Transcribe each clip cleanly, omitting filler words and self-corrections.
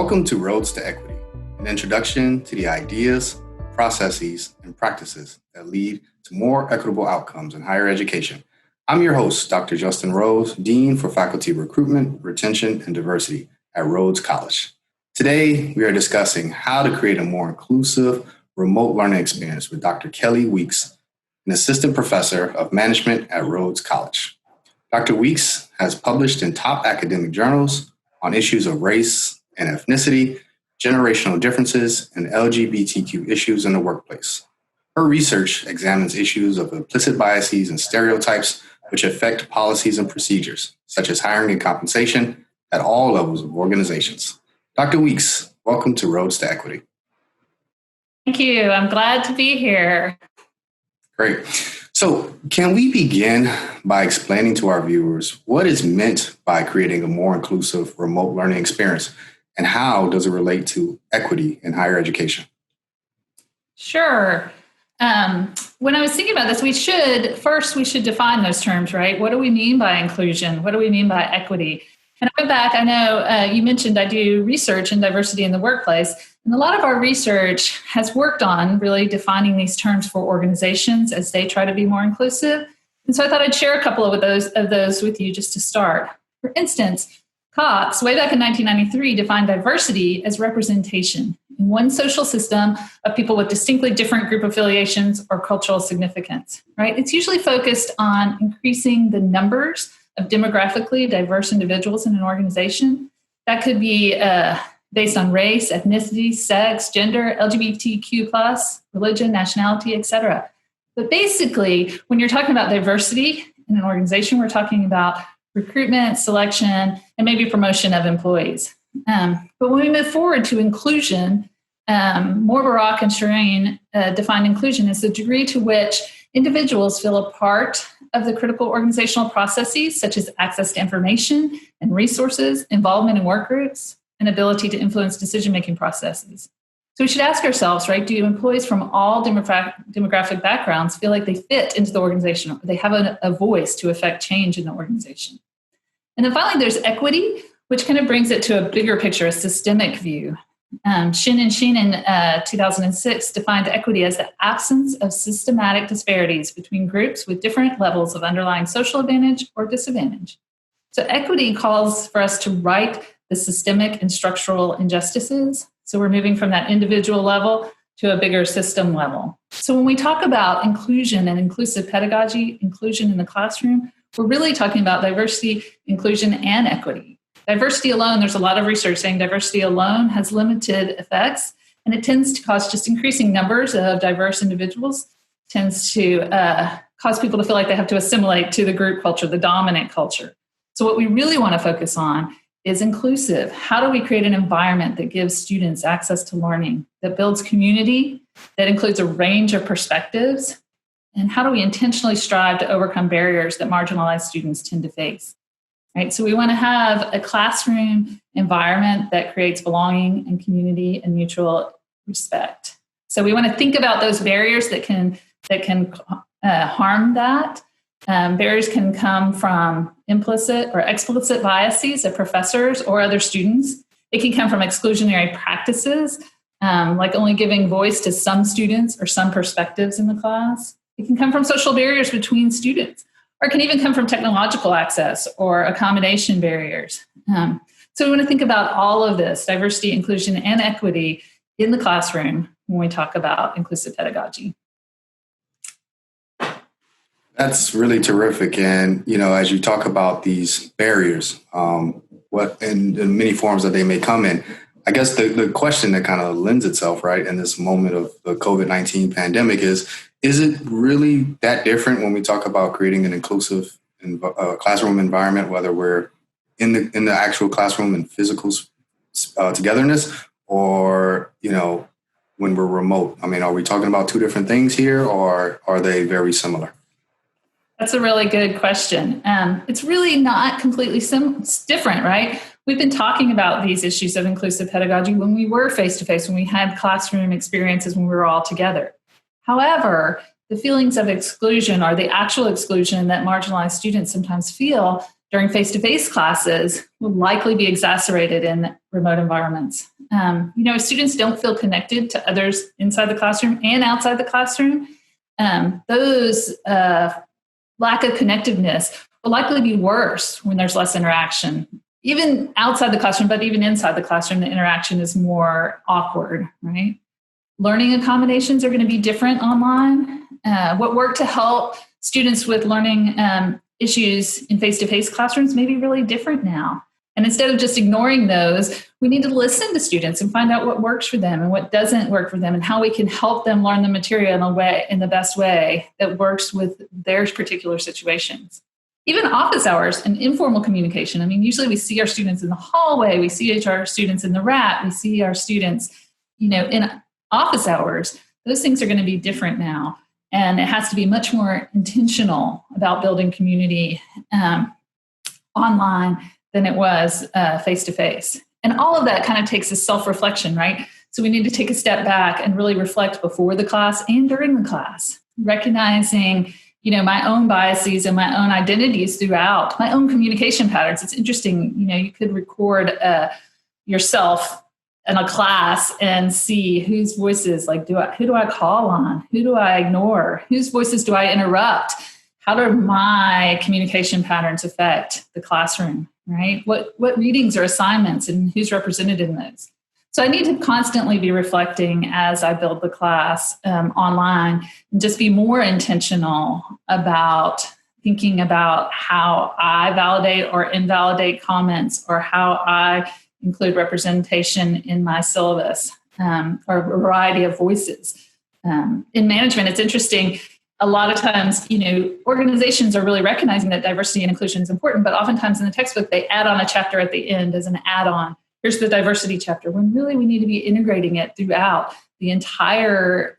Welcome to Rhodes to Equity, an introduction to the ideas, processes, and practices that lead to more equitable outcomes in higher education. I'm your host, Dr. Justin Rose, Dean for Faculty Recruitment, Retention, and Diversity at Rhodes College. Today, we are discussing how to create a more inclusive remote learning experience with Dr. Kelly Weeks, an assistant professor of management at Rhodes College. Dr. Weeks has published in top academic journals on issues of race and ethnicity, generational differences, and LGBTQ issues in the workplace. Her research examines issues of implicit biases and stereotypes which affect policies and procedures, such as hiring and compensation at all levels of organizations. Dr. Weeks, welcome to Rhodes to Equity. Thank you. I'm glad to be here. Great. So can we begin by explaining to our viewers what is meant by creating a more inclusive remote learning experience, and how does it relate to equity in higher education? Sure. When I was thinking about this, we should define those terms, right? What do we mean by inclusion? What do we mean by equity? And I went back, I know you mentioned I do research in diversity in the workplace, and a lot of our research has worked on really defining these terms for organizations as they try to be more inclusive. And so I thought I'd share a couple of those with you just to start. For instance, Cox, way back in 1993, defined diversity as representation in one social system of people with distinctly different group affiliations or cultural significance, right? It's usually focused on increasing the numbers of demographically diverse individuals in an organization. That could be based on race, ethnicity, sex, gender, LGBTQ+, religion, nationality, etc. But basically, when you're talking about diversity in an organization, we're talking about recruitment, selection, and maybe promotion of employees. But when we move forward to inclusion, Morbarak and Shireen defined inclusion as the degree to which individuals feel a part of the critical organizational processes, such as access to information and resources, involvement in work groups, and ability to influence decision-making processes. So we should ask ourselves, right, do employees from all demographic backgrounds feel like they fit into the organization, or they have a voice to affect change in the organization? And then finally, there's equity, which kind of brings it to a bigger picture, a systemic view. Shin and Sheen in 2006 defined equity as the absence of systematic disparities between groups with different levels of underlying social advantage or disadvantage. So equity calls for us to right the systemic and structural injustices. So we're moving from that individual level to a bigger system level. So when we talk about inclusion and inclusive pedagogy, inclusion in the classroom, we're really talking about diversity, inclusion, and equity. Diversity alone, there's a lot of research saying diversity alone has limited effects, and it tends to cause just increasing numbers of diverse individuals, tends to cause people to feel like they have to assimilate to the group culture, the dominant culture. So what we really want to focus on is inclusive. How do we create an environment that gives students access to learning, that builds community, that includes a range of perspectives? And how do we intentionally strive to overcome barriers that marginalized students tend to face? Right? So we want to have a classroom environment that creates belonging and community and mutual respect. So we want to think about those barriers that can harm that. Barriers can come from implicit or explicit biases of professors or other students. It can come from exclusionary practices, like only giving voice to some students or some perspectives in the class. It can come from social barriers between students, or it can even come from technological access or accommodation barriers. So we want to think about all of this, diversity, inclusion, and equity in the classroom when we talk about inclusive pedagogy. That's really terrific. And, as you talk about these barriers, what in the many forms that they may come in, I guess the question that kind of lends itself, right, in this moment of the COVID-19 pandemic is it really that different when we talk about creating an inclusive classroom environment, whether we're in the actual classroom and physical togetherness, or, when we're remote? I mean, are we talking about two different things here, or are they very similar? That's a really good question. It's really not completely different, right? We've been talking about these issues of inclusive pedagogy when we were face-to-face, when we had classroom experiences, when we were all together. However, the feelings of exclusion, or the actual exclusion that marginalized students sometimes feel during face-to-face classes will likely be exacerbated in remote environments. Students don't feel connected to others inside the classroom and outside the classroom. Those lack of connectiveness will likely be worse when there's less interaction. Even outside the classroom, but even inside the classroom, the interaction is more awkward, right? Learning accommodations are going to be different online. What worked to help students with learning issues in face-to-face classrooms may be really different now. And instead of just ignoring those, we need to listen to students and find out what works for them and what doesn't work for them and how we can help them learn the material in the best way that works with their particular situations. Even office hours and informal communication. I mean, usually we see our students in the hallway, we see our students in the RAT, we see our students, in office hours. Those things are going to be different now. And it has to be much more intentional about building community online than it was face-to-face. And all of that kind of takes a self-reflection, right? So we need to take a step back and really reflect before the class and during the class, recognizing my own biases and my own identities throughout, my own communication patterns. It's interesting, you could record yourself in a class and see whose voices, who do I call on? Who do I ignore? Whose voices do I interrupt? How do my communication patterns affect the classroom, right? What readings or assignments and who's represented in those? So I need to constantly be reflecting as I build the class online and just be more intentional about thinking about how I validate or invalidate comments or how I include representation in my syllabus or a variety of voices. In management, it's interesting. A lot of times, organizations are really recognizing that diversity and inclusion is important, but oftentimes in the textbook, they add on a chapter at the end as an add-on. Here's the diversity chapter, when really we need to be integrating it throughout the entire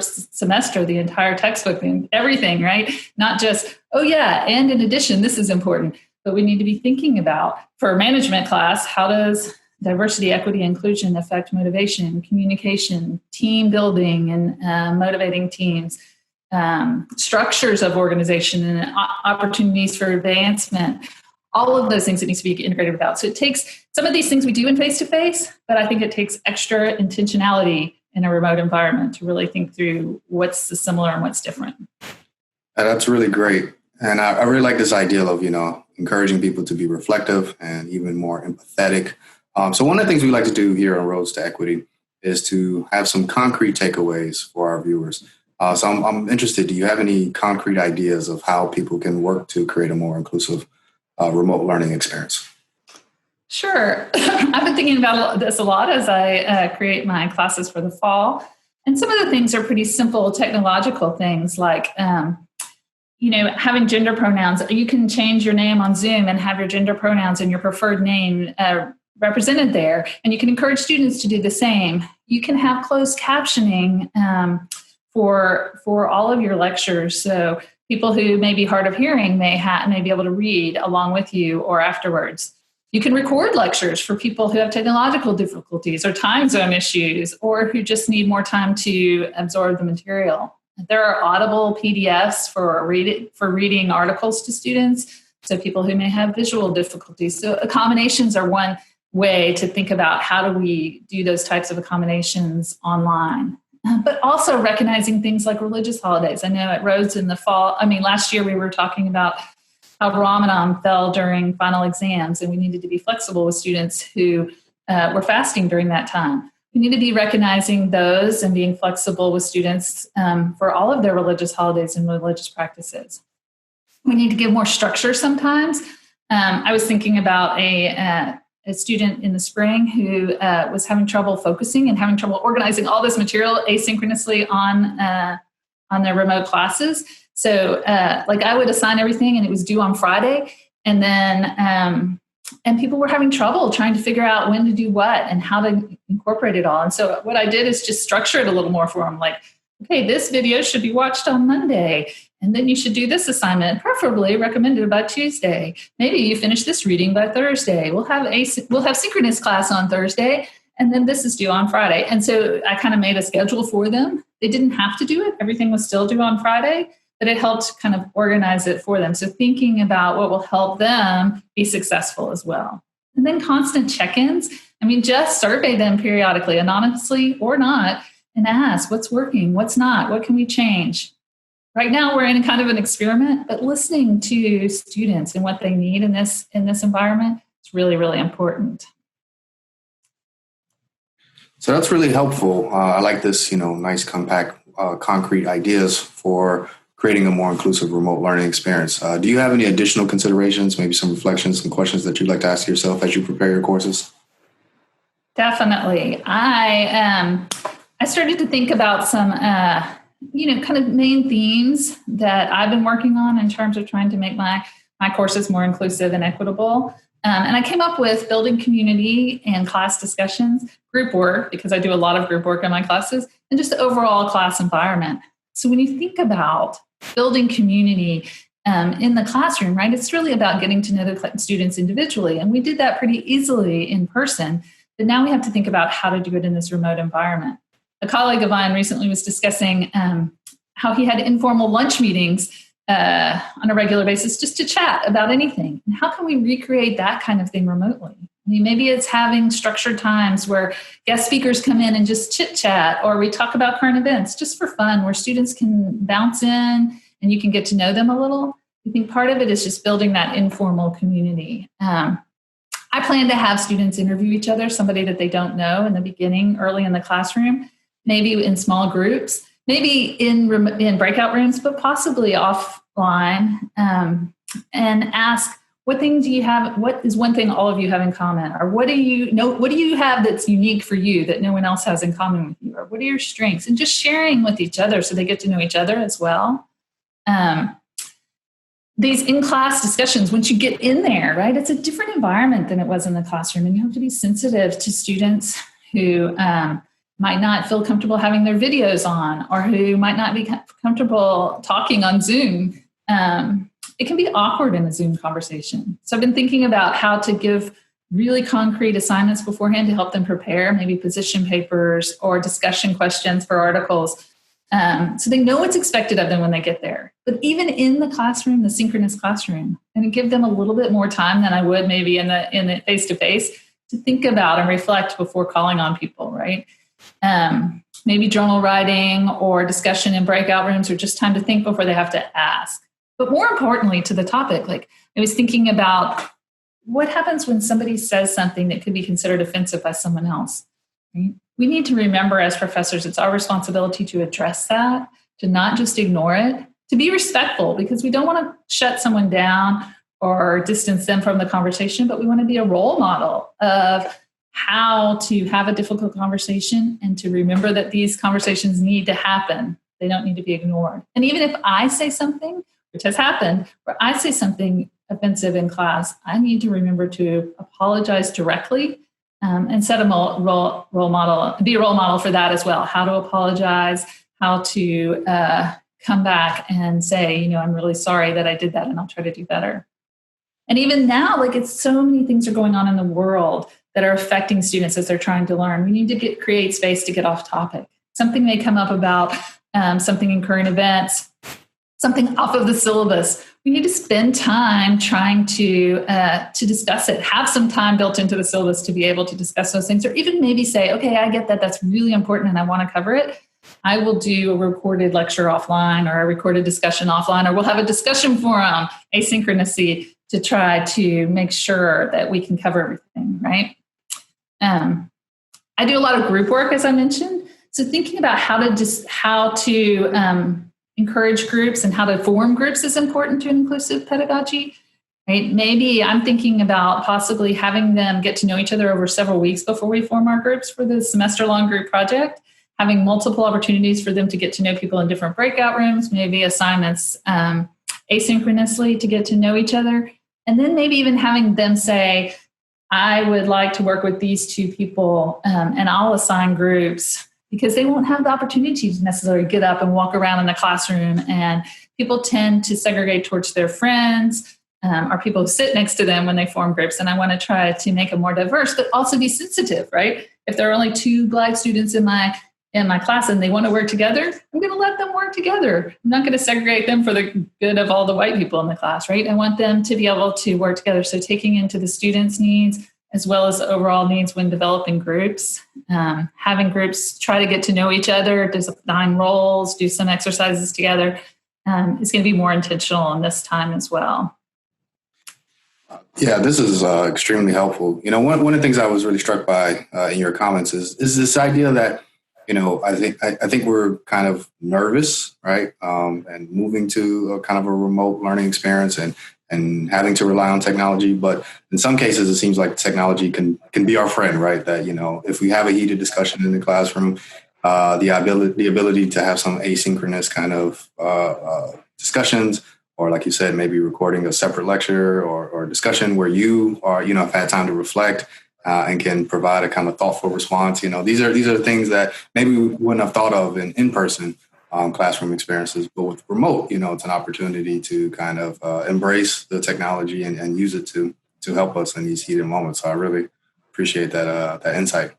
semester, the entire textbook, and everything, right? Not just, and in addition, this is important, but we need to be thinking about, for a management class, how does diversity, equity, inclusion affect motivation, communication, team building, and motivating teams, structures of organization and opportunities for advancement. All of those things that needs to be integrated without. So it takes some of these things we do in face-to-face, but I think it takes extra intentionality in a remote environment to really think through what's similar and what's different. That's really great. And I really like this idea of, encouraging people to be reflective and even more empathetic. So one of the things we like to do here on Rhodes to Equity is to have some concrete takeaways for our viewers. So I'm interested, do you have any concrete ideas of how people can work to create a more inclusive remote learning experience? Sure. I've been thinking about this a lot as I create my classes for the fall. And some of the things are pretty simple technological things like, having gender pronouns. You can change your name on Zoom and have your gender pronouns and your preferred name represented there. And you can encourage students to do the same. You can have closed captioning for all of your lectures. So people who may be hard of hearing may be able to read along with you or afterwards. You can record lectures for people who have technological difficulties or time zone issues or who just need more time to absorb the material. There are audible PDFs for reading articles to students, so people who may have visual difficulties. So accommodations are one way to think about how do we do those types of accommodations online. But also recognizing things like religious holidays. I know at Rhodes in the fall, last year we were talking about how Ramadan fell during final exams, and we needed to be flexible with students who were fasting during that time. We need to be recognizing those and being flexible with students for all of their religious holidays and religious practices. We need to give more structure sometimes. I was thinking about a student in the spring who was having trouble focusing and having trouble organizing all this material asynchronously on their remote classes. So I would assign everything and it was due on Friday. And then and people were having trouble trying to figure out when to do what and how to incorporate it all. And so what I did is just structure it a little more for them. Like, okay, this video should be watched on Monday. And then you should do this assignment, preferably recommended by Tuesday. Maybe you finish this reading by Thursday. We'll have synchronous class on Thursday, and then this is due on Friday. And so I kind of made a schedule for them. They didn't have to do it. Everything was still due on Friday, but it helped kind of organize it for them. So thinking about what will help them be successful as well. And then constant check-ins. I mean, just survey them periodically, anonymously or not, and ask what's working, what's not, what can we change? Right now, we're in kind of an experiment, but listening to students and what they need in this environment is really, really important. So that's really helpful. I like this, nice, compact, concrete ideas for creating a more inclusive remote learning experience. Do you have any additional considerations, maybe some reflections, some questions that you'd like to ask yourself as you prepare your courses? Definitely. I started to think about some, kind of main themes that I've been working on in terms of trying to make my courses more inclusive and equitable. And I came up with building community and class discussions, group work, because I do a lot of group work in my classes, and just the overall class environment. So when you think about building community in the classroom, right, it's really about getting to know the students individually. And we did that pretty easily in person, but now we have to think about how to do it in this remote environment. A colleague of mine recently was discussing how he had informal lunch meetings on a regular basis just to chat about anything. And how can we recreate that kind of thing remotely? I mean, maybe it's having structured times where guest speakers come in and just chit chat, or we talk about current events just for fun, where students can bounce in and you can get to know them a little. I think part of it is just building that informal community. I plan to have students interview each other, somebody that they don't know in the beginning, early in the classroom, maybe in small groups, maybe in breakout rooms, but possibly offline, and ask, what thing do you have? What is one thing all of you have in common? Or what do you have that's unique for you that no one else has in common with you? Or what are your strengths? And just sharing with each other so they get to know each other as well. These in-class discussions, once you get in there, right, it's a different environment than it was in the classroom. And you have to be sensitive to students who might not feel comfortable having their videos on, or who might not be comfortable talking on Zoom. It can be awkward in a Zoom conversation. So I've been thinking about how to give really concrete assignments beforehand to help them prepare, maybe position papers or discussion questions for articles, so they know what's expected of them when they get there. But even in the classroom, the synchronous classroom, and give them a little bit more time than I would maybe in the face-to-face to think about and reflect before calling on people, right? Maybe journal writing or discussion in breakout rooms, or just time to think before they have to ask. But more importantly to the topic, like I was thinking about what happens when somebody says something that could be considered offensive by someone else. Right? We need to remember as professors, it's our responsibility to address that, to not just ignore it, to be respectful, because we don't want to shut someone down or distance them from the conversation, but we want to be a role model of how to have a difficult conversation and to remember that these conversations need to happen. They don't need to be ignored. And even if I say something, which has happened, where I say something offensive in class, I need to remember to apologize directly and set a role model, be a role model for that as well. How to apologize, how to come back and say, I'm really sorry that I did that, and I'll try to do better. And even now, it's so many things are going on in the world that are affecting students as they're trying to learn. We need to create space to get off topic. Something may come up about something in current events, something off of the syllabus. We need to spend time trying to discuss it, have some time built into the syllabus to be able to discuss those things, or even maybe say, okay, I get that that's really important and I want to cover it. I will do a recorded lecture offline, or a recorded discussion offline, or we'll have a discussion forum asynchronously to try to make sure that we can cover everything, right? I do a lot of group work, as I mentioned. So thinking about how to encourage groups and how to form groups is important to inclusive pedagogy, right? Maybe I'm thinking about possibly having them get to know each other over several weeks before we form our groups for the semester-long group project, having multiple opportunities for them to get to know people in different breakout rooms, maybe assignments asynchronously to get to know each other, and then maybe even having them say, I would like to work with these two people, and I'll assign groups, because they won't have the opportunity to necessarily get up and walk around in the classroom. And people tend to segregate towards their friends or people who sit next to them when they form groups. And I want to try to make it more diverse, but also be sensitive, right? If there are only 2 Black students in my in my class and they want to work together, I'm going to let them work together. I'm not going to segregate them for the good of all the white people in the class, right? I want them to be able to work together. So taking into the students' needs as well as the overall needs when developing groups, having groups try to get to know each other, design roles, do some exercises together is going to be more intentional in this time as well. Yeah, this is extremely helpful. One of the things I was really struck by in your comments is this idea that, I think we're kind of nervous, right? And moving to a kind of a remote learning experience and having to rely on technology. But in some cases, it seems like technology can be our friend, right? That, if we have a heated discussion in the classroom, the ability to have some asynchronous kind of discussions, or like you said, maybe recording a separate lecture or discussion where you are, have had time to reflect and can provide a kind of thoughtful response. These are things that maybe we wouldn't have thought of in in-person classroom experiences, but with remote, it's an opportunity to kind of embrace the technology and use it to help us in these heated moments. So I really appreciate that insight.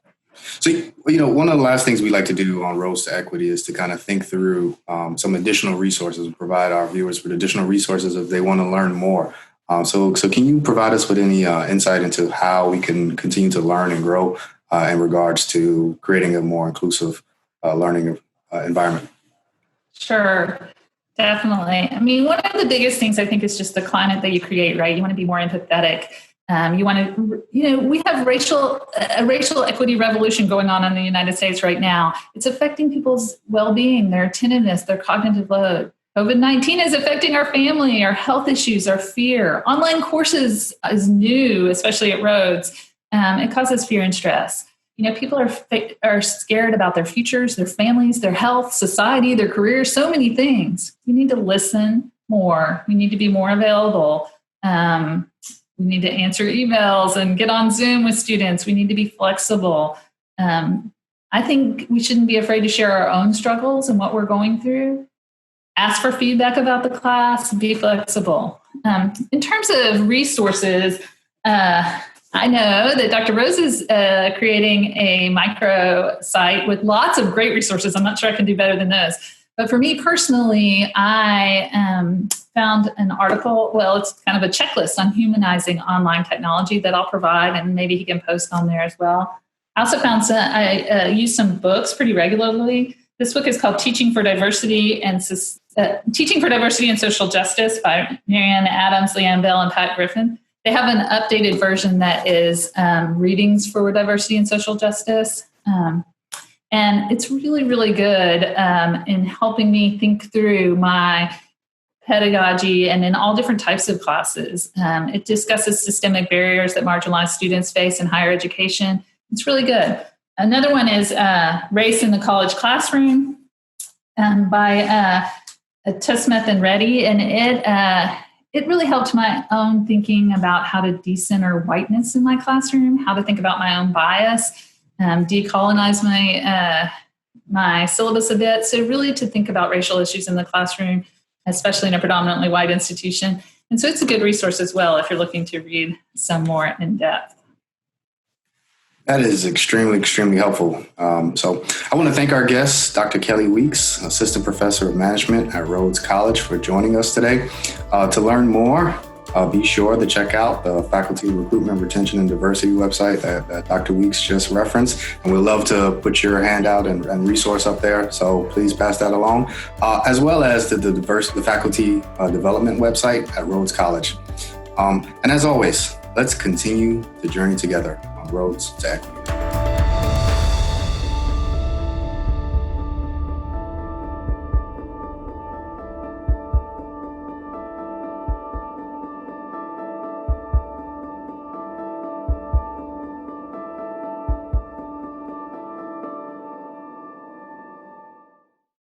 So, one of the last things we like to do on Rhodes to Equity is to kind of think through some additional resources and provide our viewers with additional resources if they want to learn more. So can you provide us with any insight into how we can continue to learn and grow in regards to creating a more inclusive learning environment? Sure, definitely. I mean, one of the biggest things I think is just the climate that you create, right? You want to be more empathetic. You want to, we have a racial equity revolution going on in the United States right now. It's affecting people's well-being, their attentiveness, their cognitive load. COVID-19 is affecting our family, our health issues, our fear. Online courses is new, especially at Rhodes. It causes fear and stress. People are scared about their futures, their families, their health, society, their careers, so many things. We need to listen more. We need to be more available. We need to answer emails and get on Zoom with students. We need to be flexible. I think we shouldn't be afraid to share our own struggles and what we're going through. Ask for feedback about the class, be flexible. In terms of resources, I know that Dr. Rose is creating a micro site with lots of great resources. I'm not sure I can do better than those. But for me personally, I found an article, it's kind of a checklist on humanizing online technology that I'll provide, and maybe he can post on there as well. I also found I use some books pretty regularly. This book is called Teaching for Diversity and Social Justice by Marianne Adams, Leanne Bell, and Pat Griffin. They have an updated version that is readings for diversity and social justice. And it's really, really good in helping me think through my pedagogy and in all different types of classes. It discusses systemic barriers that marginalized students face in higher education. It's really good. Another one is Race in the College Classroom by Tusmeth and Reddy. And it really helped my own thinking about how to decenter whiteness in my classroom, how to think about my own bias, decolonize my syllabus a bit. So really to think about racial issues in the classroom, especially in a predominantly white institution. And so it's a good resource as well if you're looking to read some more in depth. That is extremely, extremely helpful. So I want to thank our guest, Dr. Kelly Weeks, Assistant Professor of Management at Rhodes College, for joining us today. To learn more, be sure to check out the Faculty Recruitment, Retention, and Diversity website that Dr. Weeks just referenced. And we'd love to put your handout and resource up there. So please pass that along, as well as the Faculty Development website at Rhodes College. And as always, let's continue the journey together on Rhodes to Equity.